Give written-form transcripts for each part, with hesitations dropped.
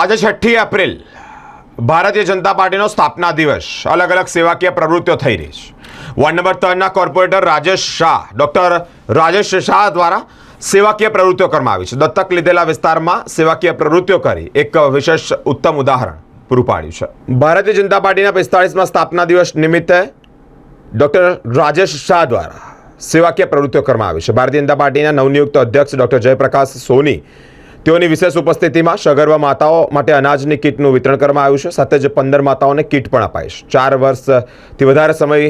આજે 6 એપ્રિલ ભારતીય જનતા પાર્ટીનો સ્થાપના દિવસ અલગ અલગ સેવાકીય પ્રવૃત્તિઓ થઈ રહી છે। વોર્ડ નંબર 3ના કોર્પોરેટર રાજેશ શાહ ડોક્ટર રાજેશ શાહ દ્વારા સેવાકીય પ્રવૃત્તિઓ કરવામાં આવી છે। દત્તક લીધેલા વિસ્તારમાં સેવાકીય પ્રવૃત્તિઓ કરી એક વિશેષ ઉત્તમ ઉદાહરણ પૂરું પાડ્યું છે। ભારતીય જનતા પાર્ટીના 45મા સ્થાપના દિવસ નિમિત્તે ડોક્ટર રાજેશ શાહ દ્વારા સેવાકીય પ્રવૃત્તિઓ કરવામાં આવી છે। ભારતીય જનતા પાર્ટીના નવનિયુક્ત અધ્યક્ષ ડોક્ટર જયપ્રકાશ સોની તેઓની વિશેષ ઉપસ્થિતિમાં સગર્ભા માતાઓ માટે અનાજની કીટનું વિતરણ કરવામાં આવ્યું છે। સાથે જ 15 માતાઓને કીટ પણ અપાઈ છે। 4 વર્ષથી વધારે સમય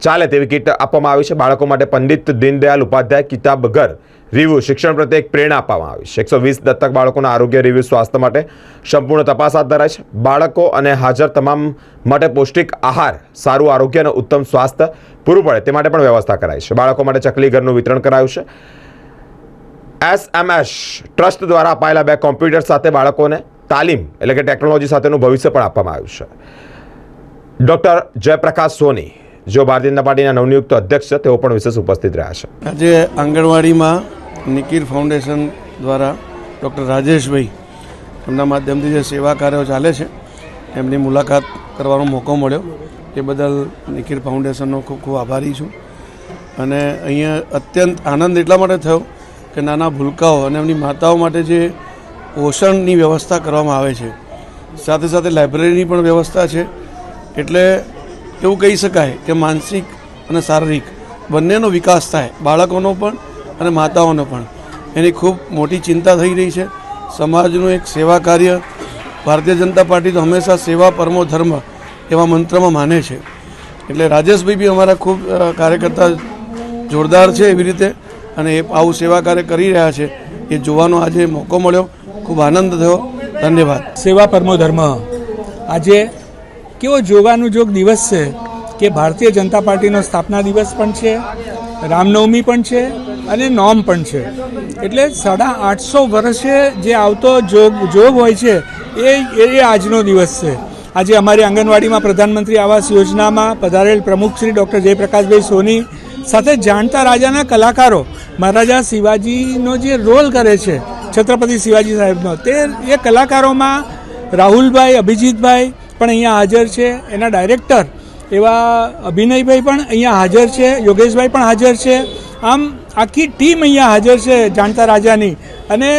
ચાલે તેવી કીટ આપવામાં આવી છે। બાળકો માટે પંડિત દીનદયાલ ઉપાધ્યાય કિતાબ ઘર રિવ્યુ શિક્ષણ પ્રત્યે એક પ્રેરણા આપવામાં આવી છે। 120 દત્તક બાળકોના આરોગ્ય રિવ્યુ સ્વાસ્થ્ય માટે સંપૂર્ણ તપાસ હાથ ધરાઈ છે। બાળકો અને હાજર તમામ માટે પૌષ્ટિક આહાર સારું આરોગ્ય અને ઉત્તમ સ્વાસ્થ્ય પૂરું પડે તે માટે પણ વ્યવસ્થા કરાઈ છે। બાળકો માટે ચકલી ઘરનું વિતરણ કરાયું છે। SMS ટ્રસ્ટ દ્વારા અપાયેલા 2 કોમ્પ્યુટર સાથે બાળકોને તાલીમ એટલે કે ટેકનોલોજી સાથેનું ભવિષ્ય પણ આપવામાં આવ્યું છે। ડોક્ટર જયપ્રકાશ સોની जो भारतीय जनता पार्टी नवनियुक्त अध्यक्ष है तेओ पण विशेष उपस्थित रहा है। आज आंगणवाड़ी में निकिर फाउंडेशन द्वारा डॉक्टर राजेश भाई एमना माध्यमथी जे सेवा कार्यों चाले छे एमनी मुलाकात करवानो मौको मळ्यो ए बदल निकिर फाउंडेशननो खूब खूब आभारी छूं। अने अहींया अत्यंत आनंद एटला माटे थयो के नाना भूलकाओ अने एमनी माताओ माटे जे पोषणनी व्यवस्था करवामां आवे छे, साथे साथे लाइब्रेरीनी पण व्यवस्था छे। एटले એવું કહી શકાય કે માનસિક અને શારીરિક બંનેનો વિકાસ થાય, બાળકોનો પણ અને માતાઓનો પણ, એની ખૂબ મોટી ચિંતા થઈ રહી છે। સમાજનું એક સેવા કાર્ય, ભારતીય જનતા પાર્ટી તો હંમેશા સેવા પરમો ધર્મ એવા મંત્રમાં માને છે। એટલે રાજેશભાઈ બી અમારા ખૂબ કાર્યકર્તા જોરદાર છે એવી રીતે, અને એ આવું સેવા કાર્ય કરી રહ્યા છે એ જોવાનો આજે મોકો મળ્યો, ખૂબ આનંદ થયો। ધન્યવાદ। સેવા પરમો ધર્મ આજે કેવો જોગાનુજોગ દિવસ છે કે ભારતીય જનતા પાર્ટીનો સ્થાપના દિવસ પણ છે, રામનવમી પણ છે અને નોમ પણ છે। એટલે 850 વર્ષે જે આવતો જોગ હોય છે એ આજનો દિવસ છે। આજે અમારી આંગણવાડીમાં પ્રધાનમંત્રી આવાસ યોજનામાં પધારેલ પ્રમુખ શ્રી ડૉક્ટર જયપ્રકાશભાઈ સોની સાથે જાણતા રાજાના કલાકારો મહારાજા શિવાજીનો જે રોલ કરે છે છત્રપતિ શિવાજી સાહેબનો, તે એ કલાકારોમાં રાહુલભાઈ, અભિજીતભાઈ પણ અહીંયા હાજર છે, એના ડાયરેક્ટર એવા અભિનયભાઈ પણ અહીંયા હાજર છે, યોગેશભાઈ પણ હાજર છે। આમ આખી ટીમ અહીંયા હાજર છે જાણતા રાજાની, અને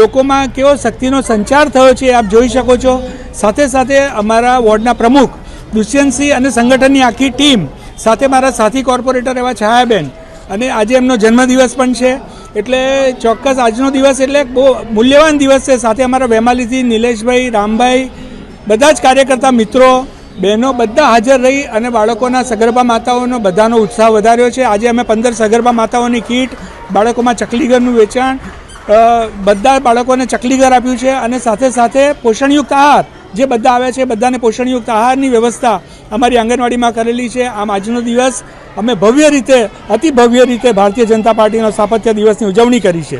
લોકોમાં કેવો શક્તિનો સંચાર થયો છે આપ જોઈ શકો છો। સાથે સાથે અમારા વોર્ડના પ્રમુખ દુષ્યંતસિંહ અને સંગઠનની આખી ટીમ સાથે મારા સાથી કોર્પોરેટર એવા છાયાબેન, અને આજે એમનો જન્મદિવસ પણ છે। એટલે ચોક્કસ આજનો દિવસ એટલે બહુ મૂલ્યવાન દિવસ છે। સાથે અમારા વેમાલીથી નિલેશભાઈ, રામભાઈ, બધા જ કાર્યકર્તા મિત્રો, બહેનો બધા હાજર રહી અને બાળકોના સગર્ભા માતાઓનો બધાનો ઉત્સાહ વધાર્યો છે। આજે અમે 15 સગર્ભા માતાઓની કીટ, બાળકોમાં ચકલીઘરનું વેચાણ, બધા બાળકોને ચકલીઘર આપ્યું છે, અને સાથે સાથે પોષણયુક્ત આહાર જે બધા આવ્યા છે બધાને પોષણયુક્ત આહારની વ્યવસ્થા અમારી આંગણવાડીમાં કરેલી છે। આમ આજનો દિવસ અમે ભવ્ય રીતે, અતિ ભવ્ય રીતે ભારતીય જનતા પાર્ટીનો સ્થાપત્ય દિવસની ઉજવણી કરી છે।